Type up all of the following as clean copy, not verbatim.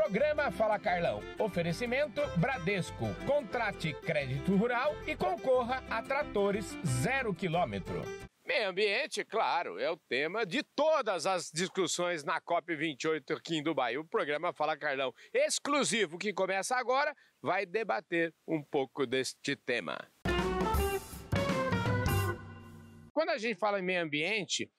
Programa Fala Carlão. Oferecimento Bradesco. Contrate crédito rural e concorra a tratores 0 km. Meio ambiente, claro, é o tema de todas as discussões na COP28 aqui em Dubai. O programa Fala Carlão, exclusivo, que começa agora, vai debater um pouco deste tema. Quando a gente fala em meio ambiente,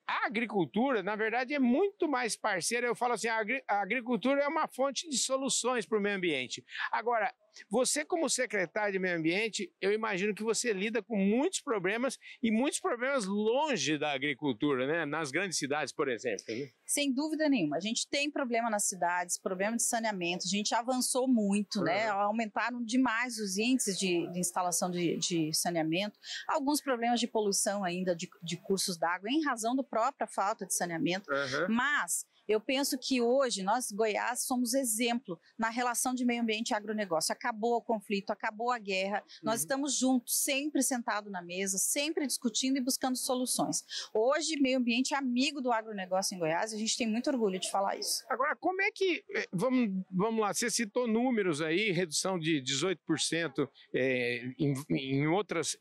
a agricultura, na verdade, é muito mais parceira. Eu falo assim, a agricultura é uma fonte de soluções para o meio ambiente. Agora, você como secretário de meio ambiente, eu imagino que você lida com muitos problemas e muitos problemas longe da agricultura, né? Nas grandes cidades, por exemplo. Né? Sem dúvida nenhuma. A gente tem problema nas cidades, problema de saneamento, a gente avançou muito, né? Aumentaram demais os índices de instalação de saneamento, alguns problemas de poluição ainda de cursos d'água em razão da própria falta de saneamento, mas eu penso que hoje nós, Goiás, somos exemplo na relação de meio ambiente e agronegócio. Acabou o conflito, acabou a guerra, nós estamos juntos, sempre sentados na mesa, sempre discutindo e buscando soluções. Hoje, meio ambiente é amigo do agronegócio em Goiás e a gente tem muito orgulho de falar isso. Agora, como é que, vamos lá, você citou números aí, redução de 18% em outras,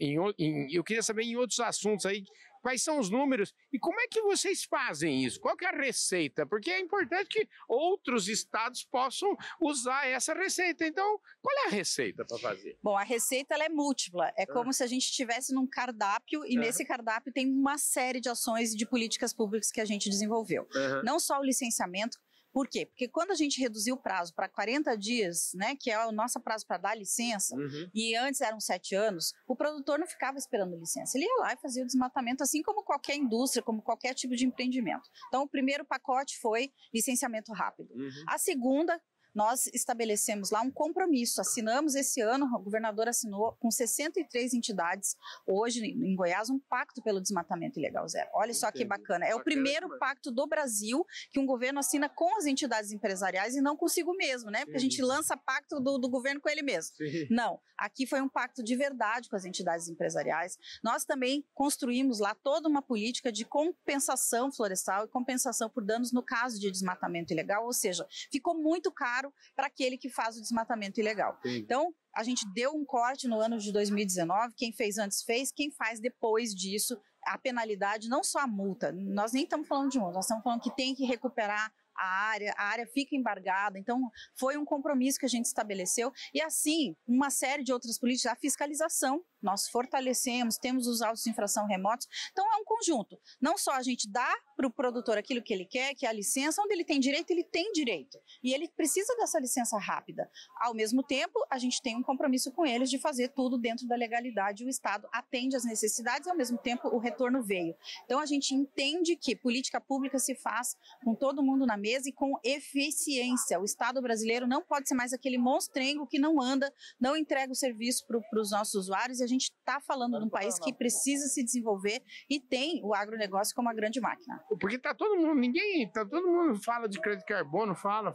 eu queria saber em outros assuntos aí, quais são os números e como é que vocês fazem isso? Qual que é a receita? Porque é importante que outros estados possam usar essa receita. Então, qual é a receita para fazer? Bom, a receita ela é múltipla. É como se a gente estivesse num cardápio e nesse cardápio tem uma série de ações e de políticas públicas que a gente desenvolveu. Não só o licenciamento. Por quê? Porque quando a gente reduziu o prazo para 40 dias, né, que é o nosso prazo para dar licença, e antes eram 7 anos, o produtor não ficava esperando licença. Ele ia lá e fazia o desmatamento, assim como qualquer indústria, como qualquer tipo de empreendimento. Então, o primeiro pacote foi licenciamento rápido. A segunda, nós estabelecemos lá um compromisso, assinamos esse ano, o governador assinou com 63 entidades, hoje em Goiás, um pacto pelo desmatamento ilegal zero. Olha só que bacana, é o primeiro pacto do Brasil que um governo assina com as entidades empresariais e não consigo mesmo, né? Porque a gente lança pacto do governo com ele mesmo. Não, aqui foi um pacto de verdade com as entidades empresariais. Nós também construímos lá toda uma política de compensação florestal e compensação por danos no caso de desmatamento ilegal, ou seja, ficou muito caro para aquele que faz o desmatamento ilegal. Então, a gente deu um corte no ano de 2019, quem fez antes fez, quem faz depois disso, a penalidade, não só a multa, nós nem estamos falando de multa, nós estamos falando que tem que recuperar a área fica embargada, então foi um compromisso que a gente estabeleceu e assim, uma série de outras políticas, a fiscalização, nós fortalecemos, temos os autos de infração remotos, então é um conjunto, não só a gente dá para o produtor aquilo que ele quer, que é a licença, onde ele tem direito, e ele precisa dessa licença rápida, ao mesmo tempo a gente tem um compromisso com eles de fazer tudo dentro da legalidade, o Estado atende às necessidades e ao mesmo tempo o retorno veio, então a gente entende que política pública se faz com todo mundo na mesa e com eficiência, o Estado brasileiro não pode ser mais aquele monstrengo que não anda, não entrega o serviço para os nossos usuários e a gente está falando de um país que precisa se desenvolver e tem o agronegócio como a grande máquina. Porque todo mundo fala de crédito de carbono, fala,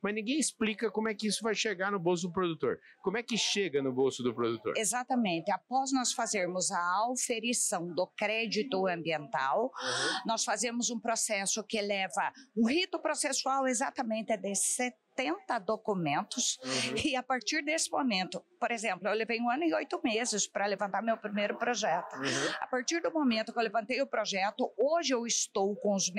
mas ninguém explica como é que isso vai chegar no bolso do produtor. Como é que chega no bolso do produtor? Exatamente. Após nós fazermos a auferição do crédito ambiental, nós fazemos um processo que leva um rito processual exatamente de 70 documentos e a partir desse momento, por exemplo, eu levei 1 ano e 8 meses para levantar meu primeiro projeto. A partir do momento que eu levantei o projeto, hoje eu estou com os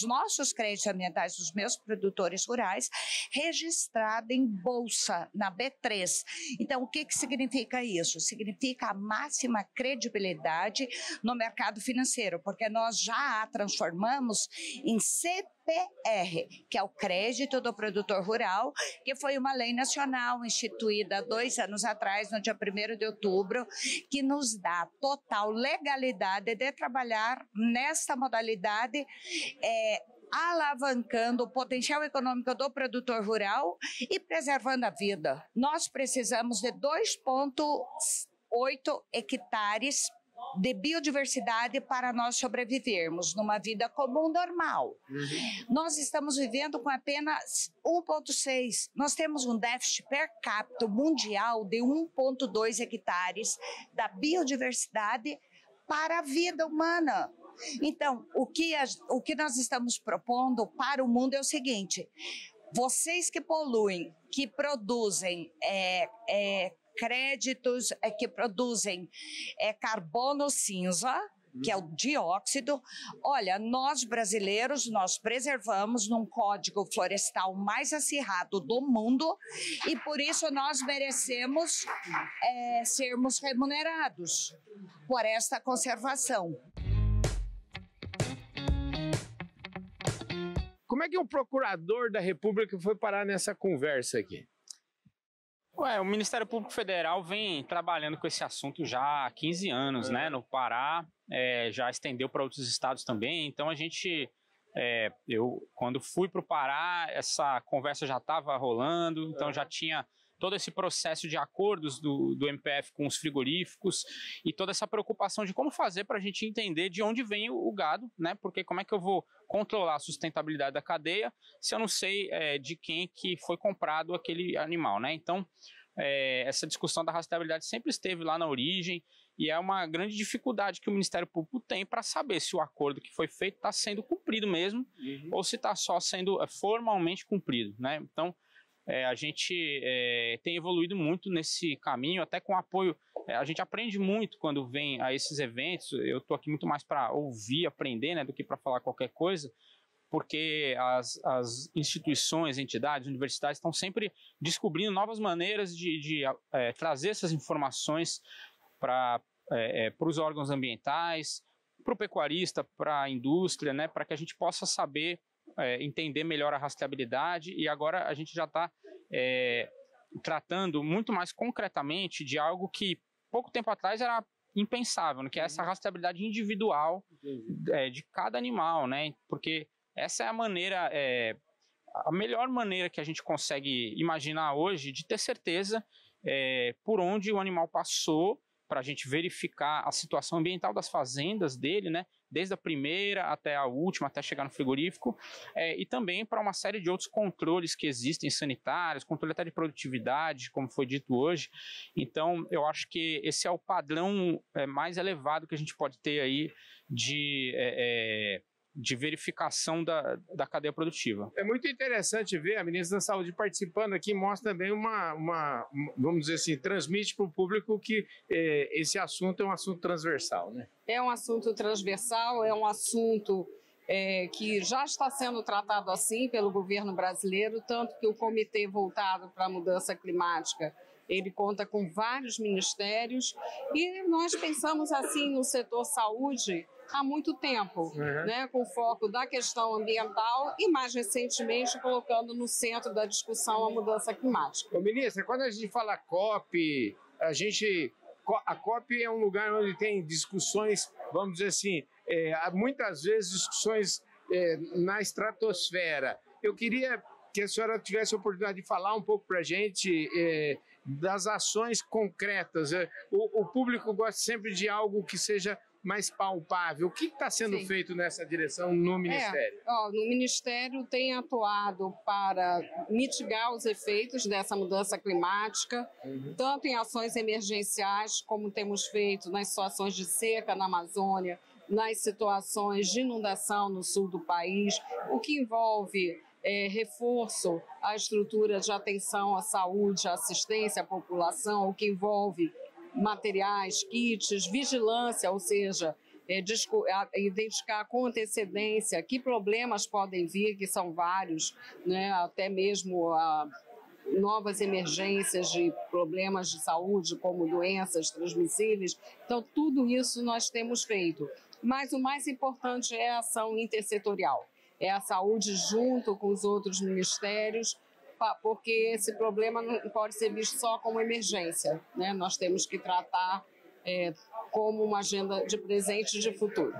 nossos créditos ambientais dos meus produtores rurais registrado em bolsa na B3. Então, o que significa isso? Significa a máxima credibilidade no mercado financeiro, porque nós já a transformamos em CPR, que é o crédito do produtor rural, que foi uma lei nacional instituída há 2 anos atrás, no dia 1º de outubro, que nos dá total legalidade de trabalhar nessa modalidade, alavancando o potencial econômico do produtor rural e preservando a vida. Nós precisamos de 2,8 hectares de biodiversidade para nós sobrevivermos numa vida comum normal. Nós estamos vivendo com apenas 1,6. Nós temos um déficit per capita mundial de 1,2 hectares da biodiversidade para a vida humana. Então, o que nós estamos propondo para o mundo é o seguinte: vocês que poluem, que produzem créditos, que produzem carbono cinza, que é o dióxido. Olha, nós brasileiros, nós preservamos num código florestal mais acirrado do mundo e por isso nós merecemos sermos remunerados por esta conservação. Como é que o procurador da República foi parar nessa conversa aqui? O Ministério Público Federal vem trabalhando com esse assunto já há 15 anos, né? No Pará, já estendeu para outros estados também. Então eu quando fui para o Pará, essa conversa já estava rolando, então já tinha todo esse processo de acordos do MPF com os frigoríficos e toda essa preocupação de como fazer para a gente entender de onde vem o gado, né? Porque como é que eu vou controlar a sustentabilidade da cadeia se eu não sei de quem que foi comprado aquele animal, né? Então, essa discussão da rastreabilidade sempre esteve lá na origem e é uma grande dificuldade que o Ministério Público tem para saber se o acordo que foi feito está sendo cumprido mesmo ou se está só sendo formalmente cumprido, né? Então, a gente tem evoluído muito nesse caminho, até com apoio. A gente aprende muito quando vem a esses eventos. Eu estou aqui muito mais para ouvir, aprender, né, do que para falar qualquer coisa, porque as instituições, entidades, universidades estão sempre descobrindo novas maneiras de trazer essas informações para os órgãos ambientais, para o pecuarista, para a indústria, né, para que a gente possa saber entender melhor a rastreabilidade, e agora a gente já está tratando muito mais concretamente de algo que pouco tempo atrás era impensável, né, que é essa rastreabilidade individual de cada animal, né, porque essa é a maneira, a melhor maneira que a gente consegue imaginar hoje de ter certeza por onde o animal passou, para a gente verificar a situação ambiental das fazendas dele, né, desde a primeira até a última, até chegar no frigorífico, e também para uma série de outros controles que existem sanitários, controle até de produtividade, como foi dito hoje. Então, eu acho que esse é o padrão mais elevado que a gente pode ter aí de verificação da cadeia produtiva. É muito interessante ver a ministra da Saúde participando aqui, mostra também vamos dizer assim, transmite para o público que esse assunto é um assunto transversal, né? É um assunto transversal, é um assunto que já está sendo tratado assim pelo governo brasileiro, tanto que o Comitê Voltado para a Mudança Climática, ele conta com vários ministérios, e nós pensamos assim no setor saúde há muito tempo, né, com foco da questão ambiental e, mais recentemente, colocando no centro da discussão a mudança climática. Ô, ministra, quando a gente fala COP, a COP é um lugar onde tem discussões, vamos dizer assim, muitas vezes discussões na estratosfera. Eu queria que a senhora tivesse a oportunidade de falar um pouco para a gente das ações concretas. O público gosta sempre de algo que seja mais palpável. O que está sendo feito nessa direção no Ministério? No Ministério tem atuado para mitigar os efeitos dessa mudança climática, tanto em ações emergenciais, como temos feito nas situações de seca na Amazônia, nas situações de inundação no sul do país, o que envolve reforço à estrutura de atenção à saúde, à assistência à população, o que envolve materiais, kits, vigilância, ou seja, identificar com antecedência que problemas podem vir, que são vários, né, até mesmo novas emergências de problemas de saúde, como doenças transmissíveis. Então, tudo isso nós temos feito. Mas o mais importante é a ação intersetorial, é a saúde junto com os outros ministérios, porque esse problema não pode ser visto só como emergência, né? Nós temos que tratar como uma agenda de presente e de futuro.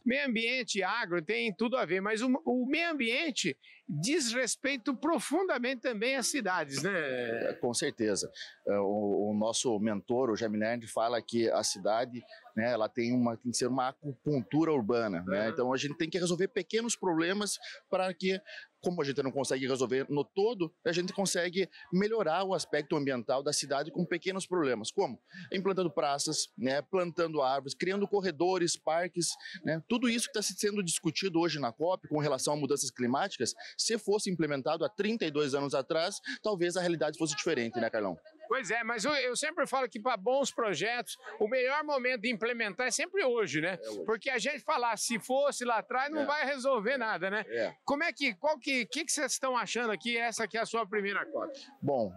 Meio ambiente e agro tem tudo a ver, mas o meio ambiente diz respeito profundamente também às cidades, né? Com certeza. O nosso mentor, o Jaime Lerner, fala que a cidade, né, ela tem que ser uma acupuntura urbana, né? Então a gente tem que resolver pequenos problemas para que, como a gente não consegue resolver no todo, a gente consegue melhorar o aspecto ambiental da cidade com pequenos problemas, como implantando praças, né, plantando árvores, criando corredores, parques, né? Tudo isso que está sendo discutido hoje na COP com relação a mudanças climáticas, se fosse implementado há 32 anos atrás, talvez a realidade fosse diferente, né, Carlão? Pois é, mas eu sempre falo que para bons projetos, o melhor momento de implementar é sempre hoje, né? É hoje. Porque a gente falar, se fosse lá atrás, não vai resolver nada, né? Como é que vocês estão achando aqui, essa aqui é a sua primeira COP? Bom,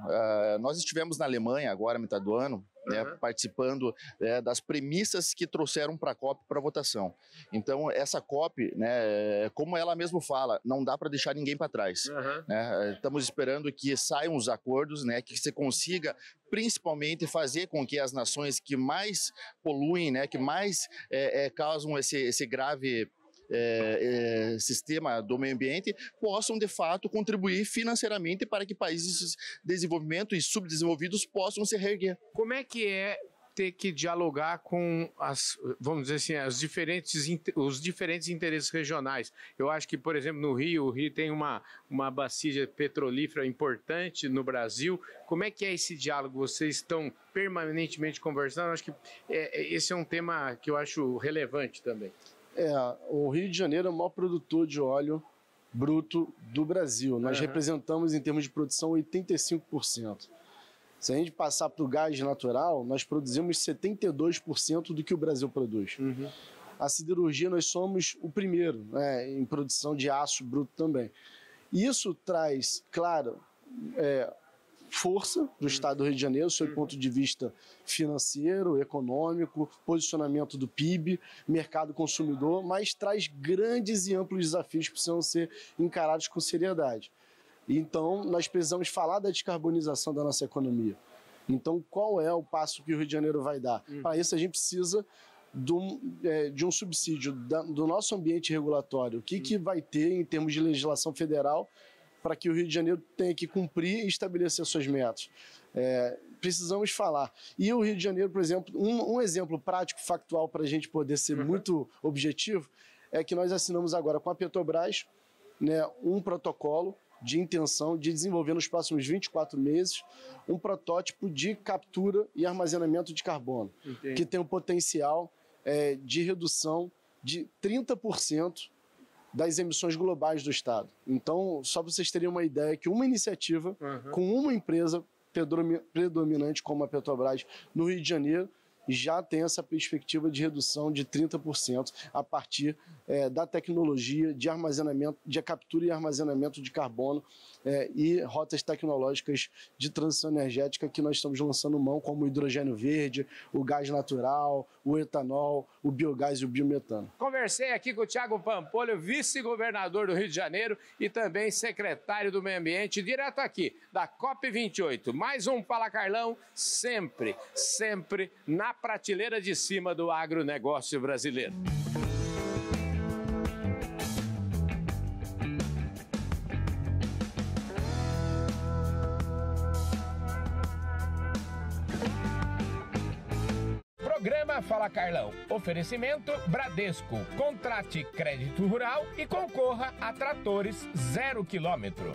nós estivemos na Alemanha agora, metade do ano, né, participando das premissas que trouxeram para a COP para votação. Então, essa COP, né, como ela mesmo fala, não dá para deixar ninguém para trás. Né? Estamos esperando que saiam os acordos, né, que se consiga principalmente fazer com que as nações que mais poluem, né, que mais causam esse grave sistema do meio ambiente, possam de fato contribuir financeiramente para que países de desenvolvimento e subdesenvolvidos possam se reerguer. Como é que é ter que dialogar com vamos dizer assim, os diferentes interesses regionais? Eu acho que, por exemplo, no Rio, o Rio tem uma bacia petrolífera importante no Brasil. Como é que é esse diálogo? Vocês estão permanentemente conversando? Eu acho que esse é um tema que eu acho relevante também. O Rio de Janeiro é o maior produtor de óleo bruto do Brasil. Nós representamos, em termos de produção, 85%. Se a gente passar para o gás natural, nós produzimos 72% do que o Brasil produz. A siderurgia, nós somos o primeiro, né, em produção de aço bruto também. E isso traz, claro, força para o estado do Rio de Janeiro, sob o ponto de vista financeiro, econômico, posicionamento do PIB, mercado consumidor, mas traz grandes e amplos desafios que precisam ser encarados com seriedade. Então, nós precisamos falar da descarbonização da nossa economia. Então, qual é o passo que o Rio de Janeiro vai dar? Para isso, a gente precisa de um subsídio do nosso ambiente regulatório. O que vai ter em termos de legislação federal para que o Rio de Janeiro tenha que cumprir e estabelecer suas metas? Precisamos falar. E o Rio de Janeiro, por exemplo, um exemplo prático, factual, para a gente poder ser muito objetivo, é que nós assinamos agora com a Petrobras, né, um protocolo de intenção de desenvolver nos próximos 24 meses um protótipo de captura e armazenamento de carbono, que tem um potencial de redução de 30% das emissões globais do Estado. Então, só para vocês terem uma ideia, que uma iniciativa com uma empresa predominante como a Petrobras no Rio de Janeiro já tem essa perspectiva de redução de 30% a partir da tecnologia de armazenamento, de captura e armazenamento de carbono e rotas tecnológicas de transição energética que nós estamos lançando mão, como o hidrogênio verde, o gás natural, o etanol, o biogás e o biometano. Conversei aqui com o Thiago Pampolho, vice-governador do Rio de Janeiro e também secretário do Meio Ambiente, direto aqui da COP28. Mais um Fala Carlão, sempre, sempre na prateleira de cima do agronegócio brasileiro. Programa Fala Carlão. Oferecimento Bradesco. Contrate crédito rural e concorra a tratores 0 km.